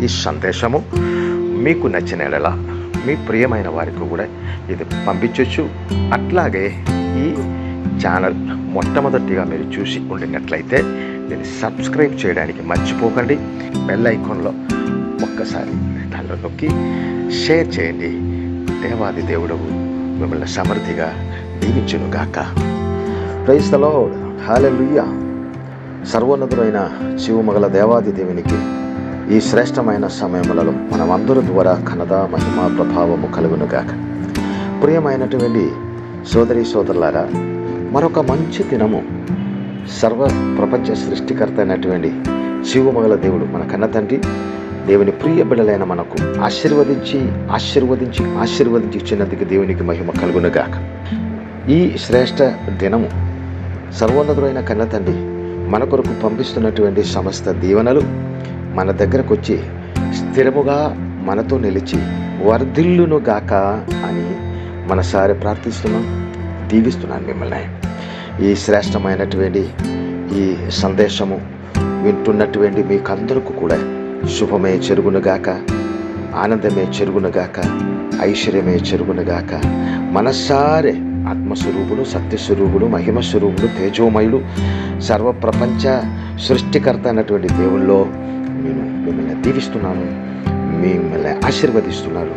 ఈ సందేశము మీకు నచ్చిన ఎడల మీ ప్రియమైన వారికి కూడా ఇది పంపించవచ్చు. అట్లాగే ఈ ఛానల్ మొట్టమొదటిగా మీరు చూసి ఉండినట్లయితే దీన్ని సబ్స్క్రైబ్ చేయడానికి మర్చిపోకండి. బెల్ ఐకాన్లో ఒక్కసారి దానిలో నొక్కి షేర్ చేయండి. దేవాది దేవుడు మిమ్మల్ని సమృద్ధిగా దీవించునుగాక. Praise the Lord. హల్లెలూయా. సర్వోన్నతుడైన జీవమగల దేవాది దేవునికి ఈ శ్రేష్టమైన సమయములలో మనమందరి ద్వారా ఘనత మహిమ ప్రభావము కలుగునుగాక. ప్రియమైనటువంటి సోదరి సోదరులారా, మరొక మంచి దినము సర్వ ప్రపంచ సృష్టికర్త అయినటువంటి జీవమగల దేవుడు మన కన్న తండ్రి దేవుని ప్రియ బిడ్డలైన మనకు ఆశీర్వదించి ఇచ్చినందుకు దేవునికి మహిమ కలుగునుగాక. ఈ శ్రేష్ట దినము సర్వోన్నతుడైన కన్న తండ్రి మన కొరకు పంపిస్తున్నటువంటి సమస్త దీవెనలు మన దగ్గరకు వచ్చి స్థిరముగా మనతో నిలిచి వర్ధిల్లునుగాక అని మనసారి ప్రార్థిస్తున్నాం, దీవిస్తున్నాను మిమ్మల్ని. ఈ శ్రేష్టమైనటువంటి ఈ సందేశము వింటున్నటువంటి మీకందరికీ కూడా శుభమే చెరుగునుగాక, ఆనందమే చెరుగునుగాక, ఐశ్వర్యమే చెరుగునుగాక. మనసారే ఆత్మస్వరూపుడు, సత్యస్వరూపుడు, మహిమస్వరూపుడు, తేజోమయుడు, సర్వప్రపంచ సృష్టికర్త అయినటువంటి దేవుల్లో నేను మిమ్మల్ని దీవిస్తున్నాను, మిమ్మల్ని ఆశీర్వదిస్తున్నాను.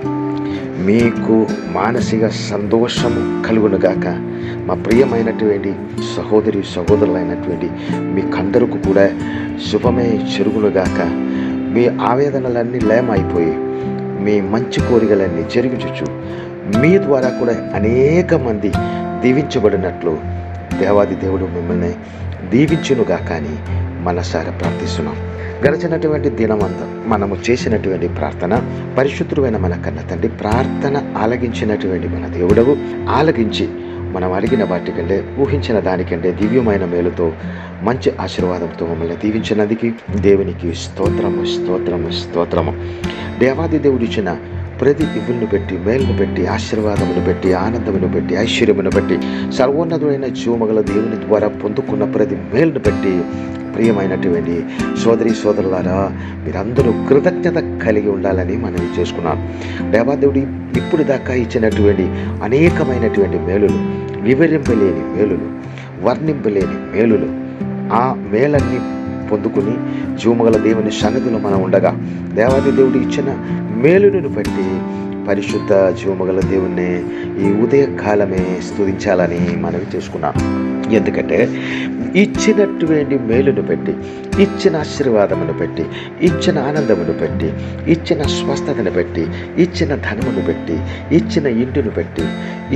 మీకు మానసిక సంతోషము కలుగునుగాక. మా ప్రియమైనటువంటి సహోదరి సహోదరులైనటువంటి మీకందరికీ కూడా శుభమే చెరుగునుగాక. మీ ఆవేదనలన్నీ లేమైపోయి మీ మంచి కోరికలన్నీ జరిగించచ్చు. మీ ద్వారా కూడా అనేక మంది దీవించబడినట్లు దేవాది దేవుడు మిమ్మల్ని దీవించునుగాక అని మనసారా ప్రార్థిస్తున్నాం. గడిచినటువంటి దినమంతా మనము చేసినటువంటి ప్రార్థన పరిశుద్ధుడైన మన కన్న తండ్రి ప్రార్థన ఆలగించినటువంటి మన దేవుడవు ఆలగించి మనం అడిగిన వాటికంటే ఊహించిన దానికంటే దివ్యమైన మేలుతో మంచి ఆశీర్వాదంతో మమ్మల్ని దీవించినందుకు దేవునికి స్తోత్రము. దేవాది దేవుడు ఇచ్చిన ప్రతి ఇవ్వులను పెట్టి, మేలును పెట్టి, ఆశీర్వాదమును పెట్టి, ఆనందమును పెట్టి, ఐశ్వర్యమును బట్టి, సర్వోన్నతుడైన జీవమగల దేవుని ద్వారా పొందుకున్న ప్రతి మేలును బట్టి ప్రియమైనటువంటి సోదరి సోదరులారా, మీరందరూ కృతజ్ఞత కలిగి ఉండాలని మనవి చేసుకున్నాను. దేవాదేవుడి ఇప్పుడు దాకా ఇచ్చినటువంటి అనేకమైనటువంటి మేలులు, వివరింపలేని మేలులు, వర్ణింపలేని మేలులు, ఆ మేలన్నీ పొందుకుని జీవమగల దేవుని సన్నిధిలో మనం ఉండగా దేవాది దేవుడు ఇచ్చిన మేలును బట్టి పరిశుద్ధ జీవమగల దేవుణ్ణి ఈ ఉదయకాలమే స్తుతించాలని మనవి చేసుకున్నాను. ఎందుకంటే ఇచ్చినటువంటి మేలును పెట్టి, ఇచ్చిన ఆశీర్వాదమును పెట్టి, ఇచ్చిన ఆనందమును పెట్టి, ఇచ్చిన స్వస్థతను పెట్టి, ఇచ్చిన ధనమును పెట్టి, ఇచ్చిన ఇంటిని పెట్టి,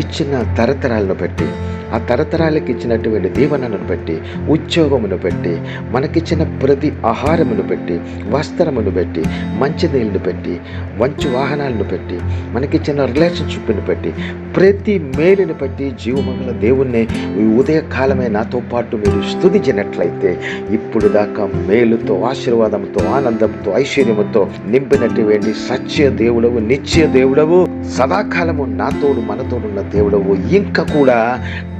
ఇచ్చిన తరతరాలను పెట్టి, ఆ తరతరాలకు ఇచ్చినటువంటి దీవెనను పెట్టి, ఉద్యోగమును పెట్టి, మనకిచ్చిన ప్రతి ఆహారమును పెట్టి, వస్త్రమును పెట్టి, మంచి నీళ్ళను పెట్టి, మంచి వాహనాలను పెట్టి, మనకిచ్చిన రిలేషన్షిప్ను పెట్టి, ప్రతి మేలును పెట్టి జీవమగల దేవుణ్ణి ఈ ఉదయకాలమే నాతో పాటు మీరు స్తుతించినట్లయితే ఇప్పుడు దాకా మేలుతో, ఆశీర్వాదంతో, ఆనందంతో, ఐశ్వర్యముతో నింపినటువంటి సత్య దేవుడవు, నిత్య దేవుడవు, సదాకాలము నాతోడు మనతోడున్న దేవుడవు. ఇంకా కూడా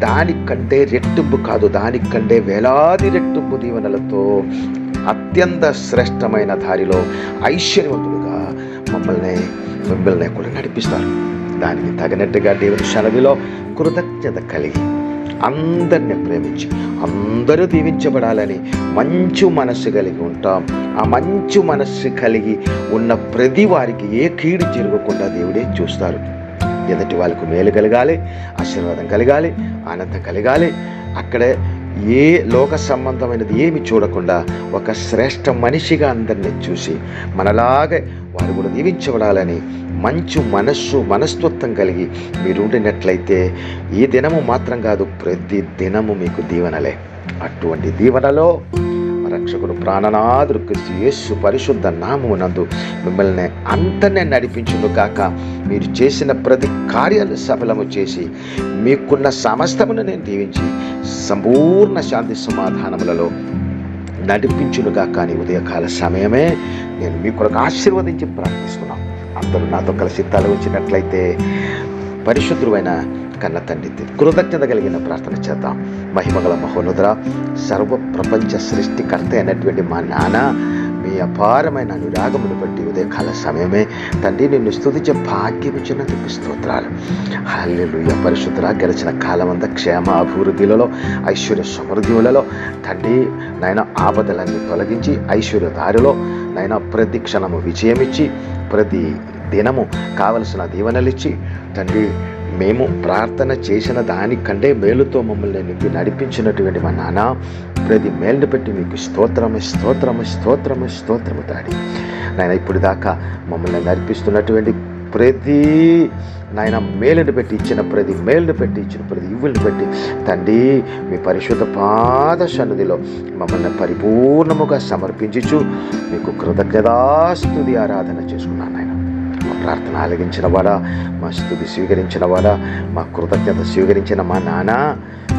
దానికంటే రెట్టింపు కాదు, దానికంటే వేలాది రెట్టింపు దీవెనలతో అత్యంత శ్రేష్టమైన దారిలో ఐశ్వర్యవంతులుగా మిమ్మల్ని కూడా నడిపిస్తారు. దానికి తగినట్టుగా దేవుని సన్నిధిలో కృతజ్ఞత కలిగి అందరిని ప్రేమించి అందరూ దీవించబడాలని మంచి మనస్సు కలిగి ఉంటాం. ఆ మంచి మనస్సు కలిగి ఉన్న ప్రతి వారికి ఏ కీడు జరగకుండా దేవుడే చూస్తారు. ఎదుటి వాళ్ళకు మేలు కలగాలి, ఆశీర్వాదం కలగాలి, ఆనందం కలగాలి. అక్కడే ఏ లోక సంబంధమైనది ఏమి చూడకుండా ఒక శ్రేష్ఠ మనిషిగా అందరినీ చూసి మనలాగే వారు కూడా దీవించబడాలని మంచి మనస్తత్వం కలిగి మీరు ఉండినట్లయితే ఈ దినము మాత్రం కాదు, ప్రతి దినము మీకు దీవెనలే. అటువంటి దీవెనలో రక్షకుడు ప్రాణనాథుడు క్రీస్తు యేసు పరిశుద్ధ నామమునందు మిమ్మల్ని అంతనే నడిపించును కాక. మీరు చేసిన ప్రతి కార్యాలు సఫలము చేసి మీకున్న సమస్తమును నేను దీవించి సంపూర్ణ శాంతి సమాధానములలో నడిపించునుగా. కానీ ఉదయకాల సమయమే నేను మీ కొరకు ఆశీర్వదించి ప్రార్థిస్తున్నాను. అందరూ నాతో కలిసి తల వచ్చినట్లయితే పరిశుద్ధుడైన కన్న తండ్రి కృతజ్ఞత కలిగిన ప్రార్థన చేద్దాం. మహిమగల మహోన్నతుడా, సర్వ ప్రపంచ సృష్టికర్త అయినటువంటి మా నాన్న, మీ మీ అపారమైన అనురాగమును బట్టి ఉదయకాల సమయమే తండ్రి నిన్ను స్తుతించే భాగ్యం ఇచ్చినందుకు స్తోత్రాలు. హల్లెలూయా. పరిశుద్ధుడా, గెలిచిన కాలమంతా క్షేమ అభివృద్ధిలలో, ఐశ్వర్య సమృద్ధిలలో తండ్రి నాయన ఆపదలన్నీ తొలగించి ఐశ్వర్య దారిలో నాయన ప్రతి క్షణము విజయమిచ్చి ప్రతి దినము కావలసిన దీవెనలిచ్చి తండ్రి మేము ప్రార్థన చేసిన దానికంటే మేలుతో మమ్మల్ని నింపి నడిపించినటువంటి మా నాన్న ప్రతి మేలుని పెట్టి మీకు స్తోత్రము స్తోత్రము స్తోత్రము స్తోత్రము తాడి నాయన. ఇప్పుడు దాకా మమ్మల్ని నడిపిస్తున్నటువంటి ప్రతి నాయన మేలుని పెట్టి ఇచ్చిన ప్రతి మేలుని పెట్టి ఇచ్చిన ప్రతి ఇవ్వుల్ని పెట్టి తండ్రి మీ పరిశుద్ధ పాద సన్నిధిలో మమ్మల్ని పరిపూర్ణముగా సమర్పించుచు మీకు కృతజ్ఞతాస్తుతి ఆరాధన చేసుకున్నాను నాయన. మా ప్రార్థన ఆలగించిన వాడా, మా స్తుతి స్వీకరించిన వాడా, మా కృతజ్ఞత స్వీకరించిన మా నాన్న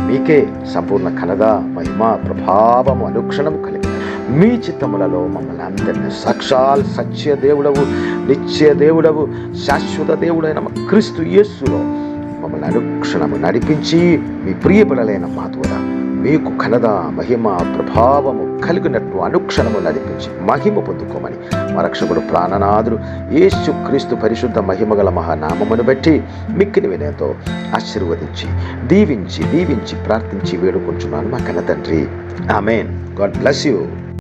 మీకే సంపూర్ణ ఘనత మహిమ ప్రభావము అనుక్షణము కలిగి మీ చిత్తములలో మమ్మల్ని అందరినీ సాక్షాల్ సత్య దేవుడవు, నిత్య దేవుడవు, శాశ్వత దేవుడైన మా క్రీస్తు యేసులో మమ్మల్ని అనుక్షణము నడిపించి మీ ప్రియబిడలైన మా ద్వారా మీకు ఘనత మహిమ ప్రభావము కలిగినట్లు అనుక్షణము నడిపించి మహిమ పొందుకోమని మా రక్షకుడు ప్రాణనాథుడు యేసు క్రీస్తు పరిశుద్ధ మహిమగల మహానామమును బట్టి మిక్కిలి వినయంతో ఆశీర్వదించి దీవించి ప్రార్థించి వేడుకుంటున్నాను మా కన్న తండ్రి. ఆమేన్. God bless you.